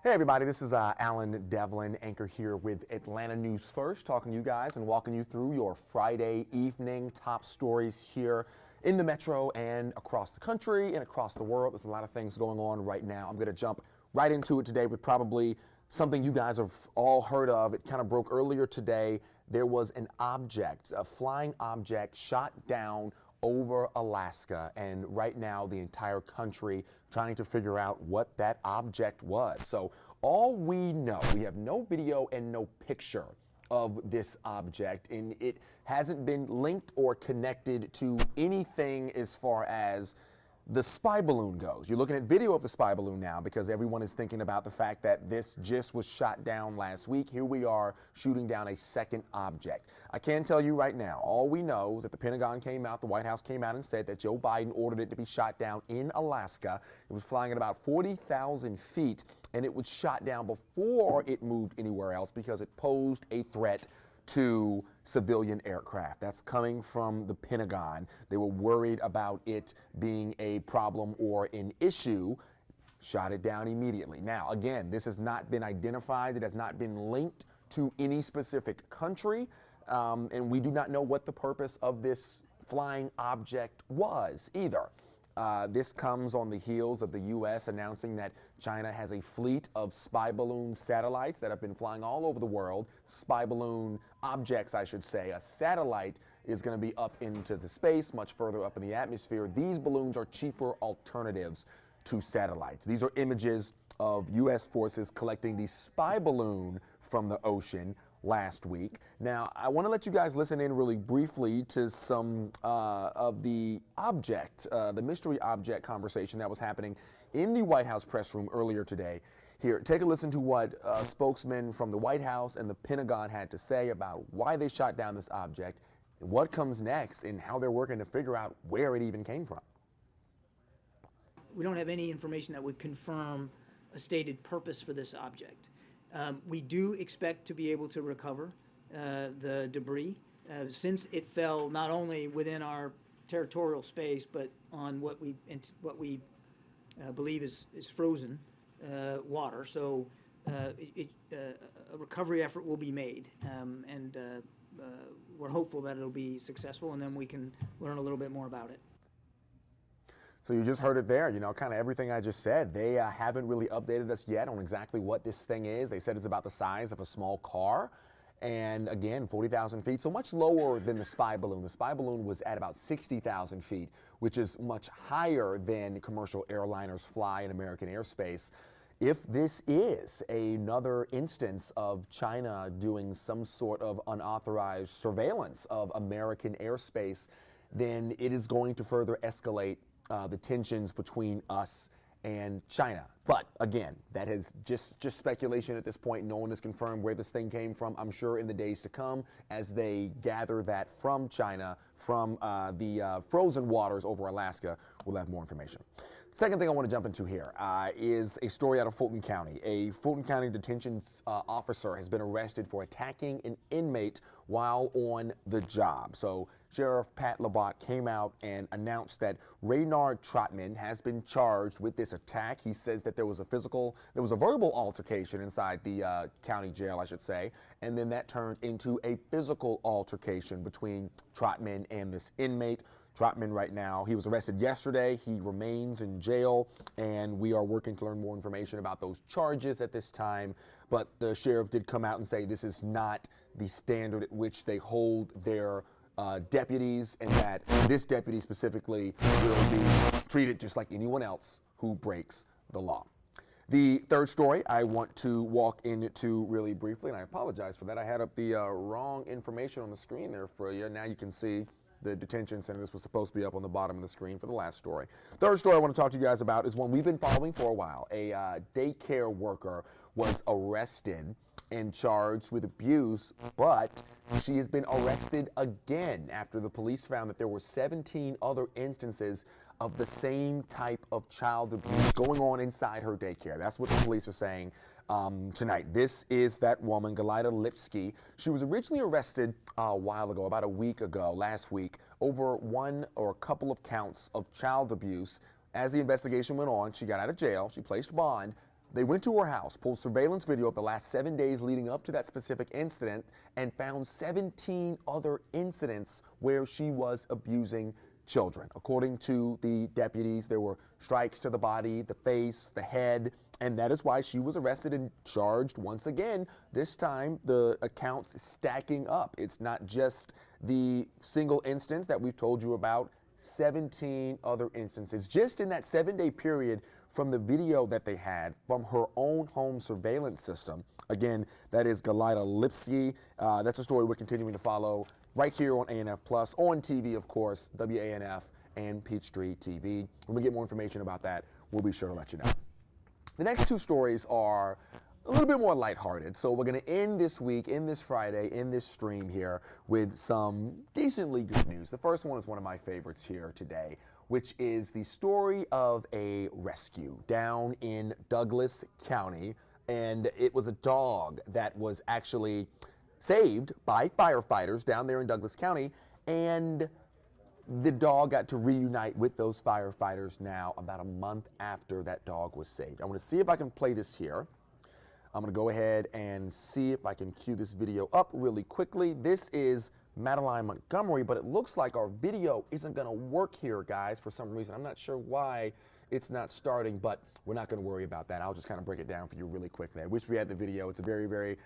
Hey everybody, this is Alan Devlin, anchor here with Atlanta News First, talking to you guys and walking you through your Friday evening top stories here in the metro and across the country and across the world. There's a lot of things going on right now. I'm going to jump right into it today with probably something you guys have all heard of. It kind of broke earlier today. There was an object, a flying object shot down over Alaska, and right now the entire country trying to figure out what that object was. So all we know, we have no video and no picture of this object, and it hasn't been linked or connected to anything as far as the spy balloon goes. You're looking at video of the spy balloon now because everyone is thinking about the fact that this just was shot down last week. Here we are shooting down a second object. I can tell you right now, all we know is that the Pentagon came out, the White House came out and said that Joe Biden ordered it to be shot down in Alaska. It was flying at about 40,000 feet, and it was shot down before it moved anywhere else because it posed a threat to civilian aircraft. That's coming from the Pentagon. They were worried about it being a problem or an issue. Shot it down immediately. Now, again, this has not been identified. It has not been linked to any specific country, and we do not know what the purpose of this flying object was either. This comes on the heels of the U.S. announcing that China has a fleet of spy balloon satellites that have been flying all over the world. Spy balloon objects, I should say. A satellite is going to be up into the space, much further up in the atmosphere. These balloons are cheaper alternatives to satellites. These are images of U.S. forces collecting the spy balloon from the ocean last week. Now, I want to let you guys listen in really briefly to some of the object, the mystery object conversation that was happening in the White House press room earlier today. Here, take a listen to what spokesmen from the White House and the Pentagon had to say about why they shot down this object, and what comes next, and how they're working to figure out where it even came from. We don't have any information that would confirm a stated purpose for this object. We do expect to be able to recover the debris since it fell not only within our territorial space, but on what we believe is frozen water. So a recovery effort will be made, and we're hopeful that it'll be successful, and then we can learn a little bit more about it. So you just heard it there, you know, kind of everything I just said. They haven't really updated us yet on exactly what this thing is. They said it's about the size of a small car. And again, 40,000 feet, so much lower than the spy balloon. The spy balloon was at about 60,000 feet, which is much higher than commercial airliners fly in American airspace. If this is another instance of China doing some sort of unauthorized surveillance of American airspace, then it is going to further escalate the tensions between us and China. But again, that is just speculation at this point. No one has confirmed where this thing came from. I'm sure in the days to come, as they gather that from China, from the frozen waters over Alaska, we'll have more information. Second thing I want to jump into here is a story out of Fulton County. A Fulton County detention officer has been arrested for attacking an inmate while on the job. So Sheriff Pat Labat came out and announced that Reynard Trotman has been charged with this attack. He says that there was a verbal altercation inside the county jail, I should say, and then that turned into a physical altercation between Trotman and this inmate. Trotman right now, he was arrested yesterday. He remains in jail, and we are working to learn more information about those charges at this time. But the sheriff did come out and say this is not the standard at which they hold their deputies, and that this deputy specifically will be treated just like anyone else who breaks the law. The third story I want to walk into really briefly, and I apologize for that. I had up the wrong information on the screen there for you. Now you can see the detention center. This was supposed to be up on the bottom of the screen for the last story. Third story I want to talk to you guys about is one we've been following for a while. A daycare worker was arrested and charged with abuse, but she has been arrested again after the police found that there were 17 other instances of the same type of child abuse going on inside her daycare. That's what the police are saying tonight. This is that woman, Galida Lipsky. She was originally arrested a while ago, about a week ago, last week, over one or a couple of counts of child abuse. As the investigation went on, she got out of jail. She placed bond. They went to her house, pulled surveillance video of the last 7 days leading up to that specific incident, and found 17 other incidents where she was abusing children. According to the deputies, there were strikes to the body, the face, the head, and that is why she was arrested and charged once again. This time, the accounts stacking up. It's not just the single instance that we've told you about, 17 other instances. Just in that 7-day period from the video that they had from her own home surveillance system. Again, that is Galida Lipsky. That's a story we're continuing to follow right here on ANF Plus, on TV, of course, WANF and Peachtree TV. When we get more information about that, we'll be sure to let you know. The next two stories are a little bit more lighthearted. So we're going to end this week, in this Friday, in this stream here with some decently good news. The first one is one of my favorites here today, which is the story of a rescue down in Douglas County. And it was a dog that was actually saved by firefighters down there in Douglas County. And the dog got to reunite with those firefighters now about a month after that dog was saved. I want to see if I can play this here. I'm going to go ahead and see if I can cue this video up really quickly. This is Madeline Montgomery, but it looks like our video isn't going to work here, guys, for some reason. I'm not sure why it's not starting, but we're not going to worry about that. I'll just kind of break it down for you really quickly. I wish we had the video. It's a very, very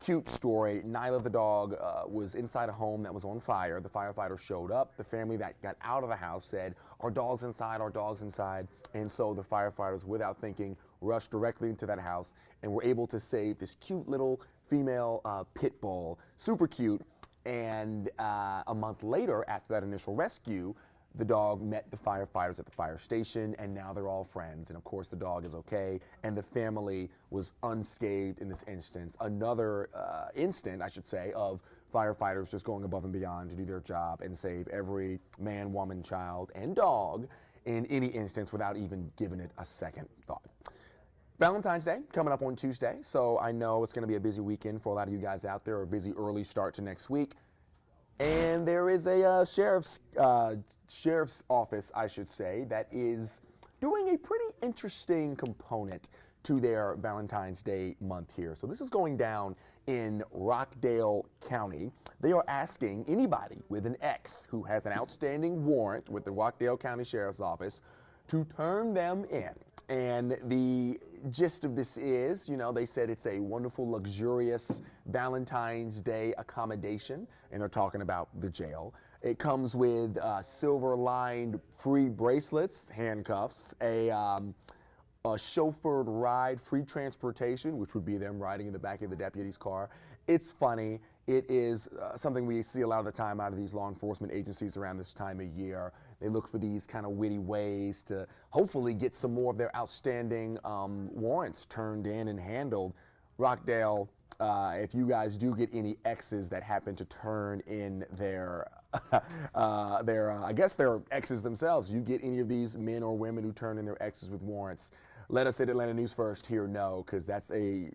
cute story. Nyla the dog was inside a home that was on fire. The firefighters showed up. The family that got out of the house said, "Our dog's inside, our dog's inside." And so the firefighters, without thinking, rushed directly into that house and were able to save this cute little female pit bull, super cute. And a month later, after that initial rescue, the dog met the firefighters at the fire station, and now they're all friends. And of course, the dog is okay, and the family was unscathed in this instance. Another instant, I should say, of firefighters just going above and beyond to do their job and save every man, woman, child, and dog in any instance without even giving it a second thought. Valentine's Day coming up on Tuesday, so I know it's going to be a busy weekend for a lot of you guys out there, a busy early start to next week. And there is a sheriff's office, I should say, that is doing a pretty interesting component to their Valentine's Day month here. So this is going down in Rockdale County. They are asking anybody with an ex who has an outstanding warrant with the Rockdale County Sheriff's Office to turn them in. And the gist of this is, you know, they said it's a wonderful, luxurious Valentine's Day accommodation, and they're talking about the jail. It comes with silver-lined free bracelets, handcuffs, a chauffeured ride, free transportation, which would be them riding in the back of the deputy's car. It's funny. It is something we see a lot of the time out of these law enforcement agencies around this time of year. They look for these kind of witty ways to hopefully get some more of their outstanding warrants turned in and handled. Rockdale, if you guys do get any exes that happen to turn in their I guess their exes themselves, you get any of these men or women who turn in their exes with warrants, let us at Atlanta News First here know, because that's a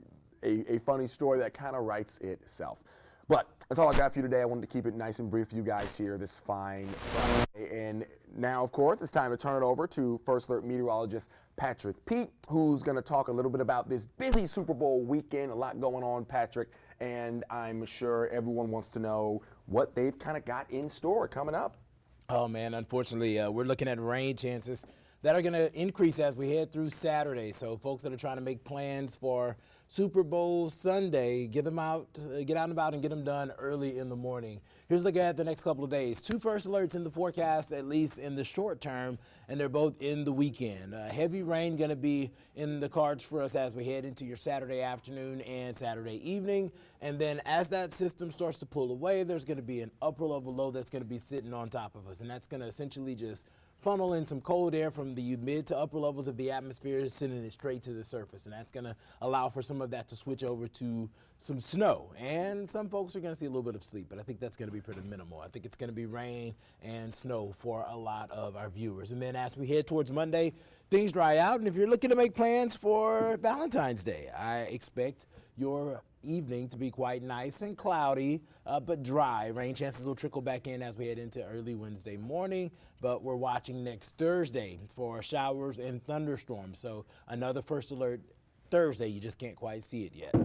funny story that kind of writes itself. But that's all I got for you today. I wanted to keep it nice and brief for you guys here this fine Friday. And now, of course, it's time to turn it over to First Alert meteorologist Patrick Pete, who's going to talk a little bit about this busy Super Bowl weekend. A lot going on, Patrick, and I'm sure everyone wants to know what they've kind of got in store coming up. Oh, man, unfortunately, we're looking at rain chances that are going to increase as we head through Saturday. So folks that are trying to make plans for Super Bowl Sunday, get out and about and get them done early in the morning. Here's a look at the next couple of days. 2 first alerts in the forecast, at least in the short term, and they're both in the weekend. Heavy rain going to be in the cards for us as we head into your Saturday afternoon and Saturday evening. And then as that system starts to pull away, there's going to be an upper level low that's going to be sitting on top of us. And that's going to essentially just funnel in some cold air from the mid to upper levels of the atmosphere, sending it straight to the surface. And that's going to allow for some of that to switch over to some snow. And some folks are going to see a little bit of sleep, but I think that's going to be pretty minimal. I think it's going to be rain and snow for a lot of our viewers. And then as we head towards Monday, things dry out. And if you're looking to make plans for Valentine's Day, I expect your evening to be quite nice and cloudy, but dry. Rain chances will trickle back in as we head into early Wednesday morning, but we're watching next Thursday for showers and thunderstorms. So another first alert Thursday. You just can't quite see it yet.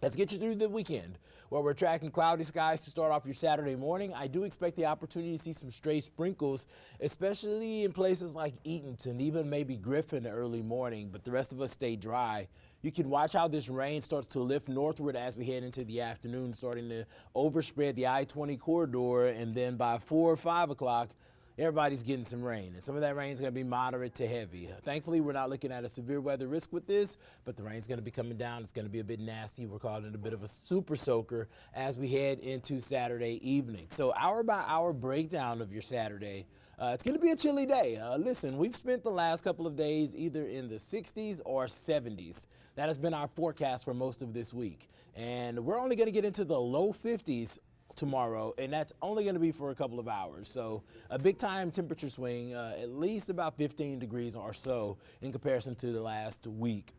Let's get you through the weekend, where we're tracking cloudy skies to start off your Saturday morning. I do expect the opportunity to see some stray sprinkles, especially in places like Eatonton, even maybe Griffin early morning, but the rest of us stay dry. You can watch how this rain starts to lift northward as we head into the afternoon, starting to overspread the I-20 corridor, and then by 4 or 5 o'clock, everybody's getting some rain, and some of that rain is going to be moderate to heavy. Thankfully, we're not looking at a severe weather risk with this, but the rain's going to be coming down. It's going to be a bit nasty. We're calling it a bit of a super soaker as we head into Saturday evening. So hour by hour breakdown of your Saturday. It's going to be a chilly day. Listen, we've spent the last couple of days either in the 60s or 70s. That has been our forecast for most of this week. And we're only going to get into the low 50s tomorrow, and that's only going to be for a couple of hours. So a big time temperature swing, at least about 15 degrees or so in comparison to the last week.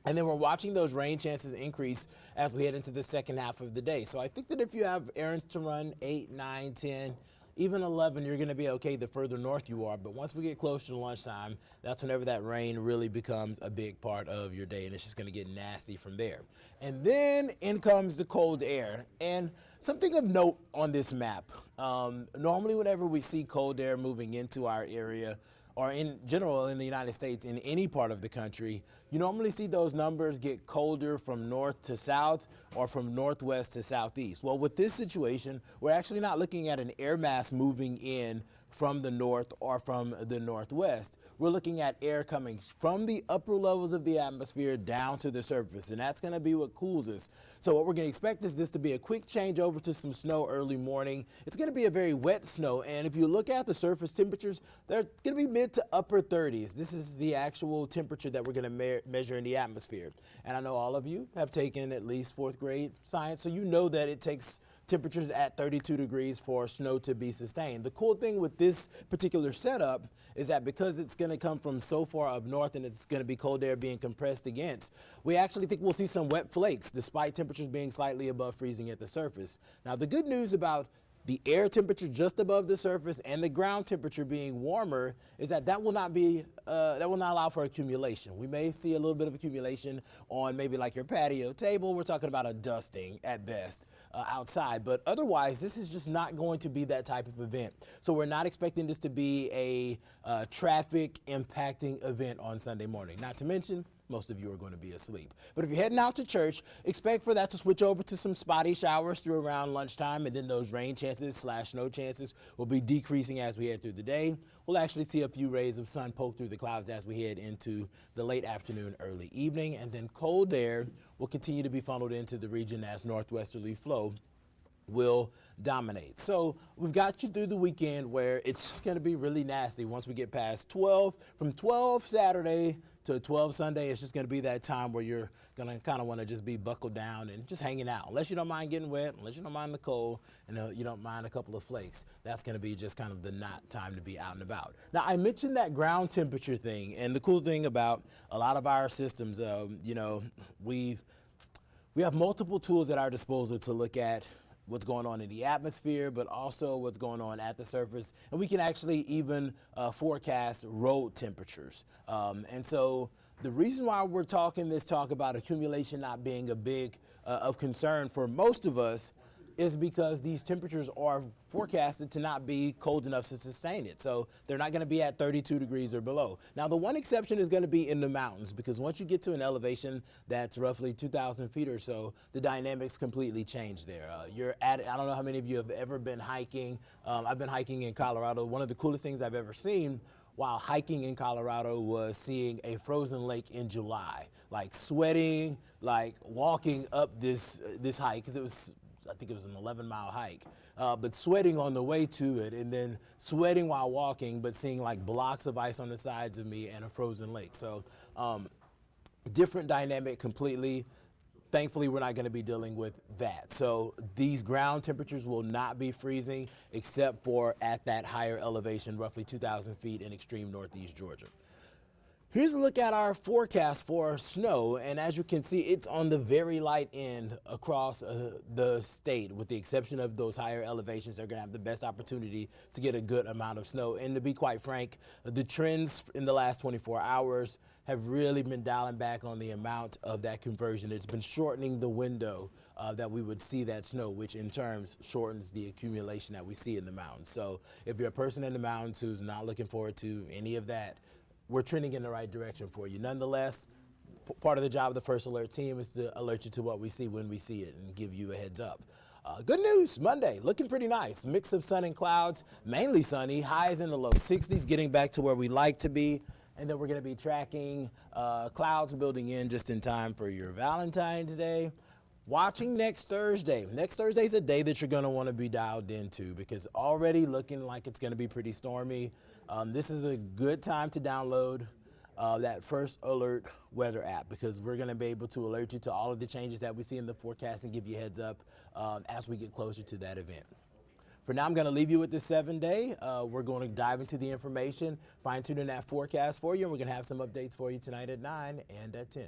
And then we're watching those rain chances increase as we head into the second half of the day. So I think that if you have errands to run 8, 9, 10, even 11, you're going to be okay the further north you are. But once we get closer to lunchtime, that's whenever that rain really becomes a big part of your day, and it's just going to get nasty from there. And then in comes the cold air. And something of note on this map, normally whenever we see cold air moving into our area, or in general in the United States, in any part of the country, you normally see those numbers get colder from north to south or from northwest to southeast. Well, with this situation, we're actually not looking at an air mass moving in from the north or from the northwest. We're looking at air coming from the upper levels of the atmosphere down to the surface, and that's going to be what cools us. So what we're going to expect is this to be a quick change over to some snow early morning. It's going to be a very wet snow, and if you look at the surface temperatures, they're going to be mid to upper 30s. This is the actual temperature that we're going to measure in the atmosphere. And I know all of you have taken at least 4th grade science, so you know that it takes temperatures at 32 degrees for snow to be sustained. The cool thing with this particular setup is that because it's going to come from so far up north and it's going to be cold air being compressed against, we actually think we'll see some wet flakes despite temperatures being slightly above freezing at the surface. Now, the good news about the air temperature just above the surface and the ground temperature being warmer is that will not allow for accumulation. We may see a little bit of accumulation on maybe like your patio table. We're talking about a dusting at best outside, but otherwise this is just not going to be that type of event. So we're not expecting this to be a traffic impacting event on Sunday morning. Not to mention, most of you are going to be asleep. But if you're heading out to church, expect for that to switch over to some spotty showers through around lunchtime, and then those rain chances / snow chances will be decreasing as we head through the day. We'll actually see a few rays of sun poke through the clouds as we head into the late afternoon, early evening, and then cold air will continue to be funneled into the region as northwesterly flow will dominate. So we've got you through the weekend where it's just going to be really nasty once we get past 12. From 12 Saturday to 12 Sunday, it's just going to be that time where you're going to kind of want to just be buckled down and just hanging out. Unless you don't mind getting wet, unless you don't mind the cold, and you don't mind a couple of flakes, that's going to be just kind of the not time to be out and about. Now, I mentioned that ground temperature thing, and the cool thing about a lot of our systems, we have multiple tools at our disposal to look at what's going on in the atmosphere, but also what's going on at the surface. And we can actually even forecast road temperatures. And so the reason why we're talking this talk about accumulation not being a big of concern for most of us is because these temperatures are forecasted to not be cold enough to sustain it. So they're not going to be at 32 degrees or below. Now, the one exception is going to be in the mountains, because once you get to an elevation that's roughly 2,000 feet or so, the dynamics completely change there. I don't know how many of you have ever been hiking. I've been hiking in Colorado. One of the coolest things I've ever seen while hiking in Colorado was seeing a frozen lake in July, like sweating, like walking up this hike, because I think it was an 11-mile hike, but sweating on the way to it, and then sweating while walking, but seeing like blocks of ice on the sides of me and a frozen lake. So different dynamic completely. Thankfully, we're not going to be dealing with that. So these ground temperatures will not be freezing except for at that higher elevation, roughly 2,000 feet in extreme northeast Georgia. Here's a look at our forecast for snow, and as you can see, it's on the very light end across the state, with the exception of those higher elevations. They're going to have the best opportunity to get a good amount of snow. And to be quite frank, the trends in the last 24 hours have really been dialing back on the amount of that conversion. It's been shortening the window that we would see that snow, which in terms shortens the accumulation that we see in the mountains. So if you're a person in the mountains who's not looking forward to any of that, we're trending in the right direction for you. Nonetheless, part of the job of the First Alert team is to alert you to what we see when we see it and give you a heads up. Good news, Monday, looking pretty nice. Mix of sun and clouds, mainly sunny, highs in the low 60s, getting back to where we like to be. And then we're going to be tracking clouds building in just in time for your Valentine's Day. Watching next Thursday. Next Thursday is a day that you're going to want to be dialed into, because already looking like it's going to be pretty stormy. This is a good time to download that First Alert weather app, because we're going to be able to alert you to all of the changes that we see in the forecast and give you a heads up as we get closer to that event. For now, I'm going to leave you with this 7-day. We're going to dive into the information, fine-tuning that forecast for you, and we're going to have some updates for you tonight at 9 and at 10.